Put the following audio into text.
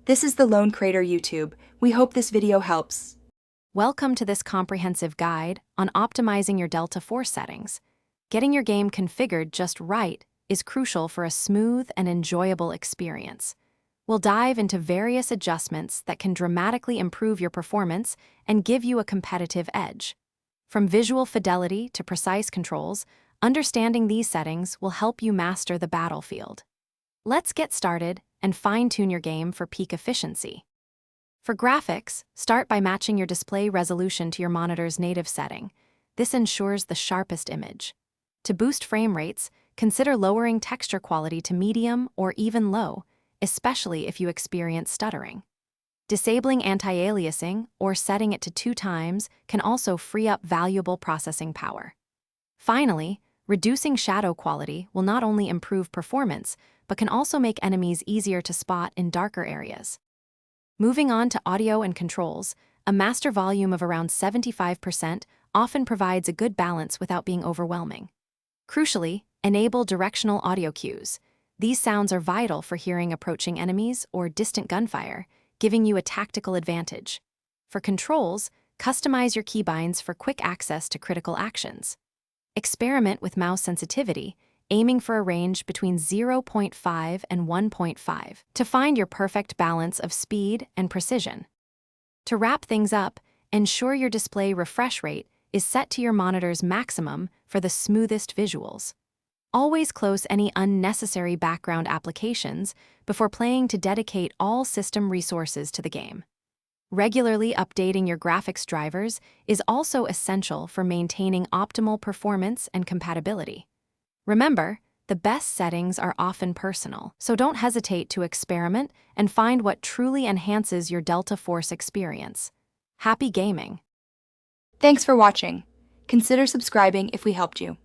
This is the Lone Crater YouTube. We hope this video helps. Welcome to this comprehensive guide on optimizing your Delta Force settings. Getting your game configured just right is crucial for a smooth and enjoyable experience. We'll dive into various adjustments that can dramatically improve your performance and give you a competitive edge. From visual fidelity to precise controls, understanding these settings will help you master the battlefield. Let's get started and fine-tune your game for peak efficiency. For graphics, start by matching your display resolution to your monitor's native setting. This ensures the sharpest image. To boost frame rates, consider lowering texture quality to medium or even low, especially if you experience stuttering. Disabling anti-aliasing or setting it to 2 times can also free up valuable processing power. Finally, reducing shadow quality will not only improve performance, but can also make enemies easier to spot in darker areas. Moving on to audio and controls, a master volume of around 75% often provides a good balance without being overwhelming. Crucially, enable directional audio cues. These sounds are vital for hearing approaching enemies or distant gunfire, giving you a tactical advantage. For controls, customize your keybinds for quick access to critical actions. Experiment with mouse sensitivity, aiming for a range between 0.5 and 1.5 to find your perfect balance of speed and precision. To wrap things up, ensure your display refresh rate is set to your monitor's maximum for the smoothest visuals. Always close any unnecessary background applications before playing to dedicate all system resources to the game. Regularly updating your graphics drivers is also essential for maintaining optimal performance and compatibility. Remember, the best settings are often personal, so don't hesitate to experiment and find what truly enhances your Delta Force experience. Happy gaming! Thanks for watching. Consider subscribing if we helped you.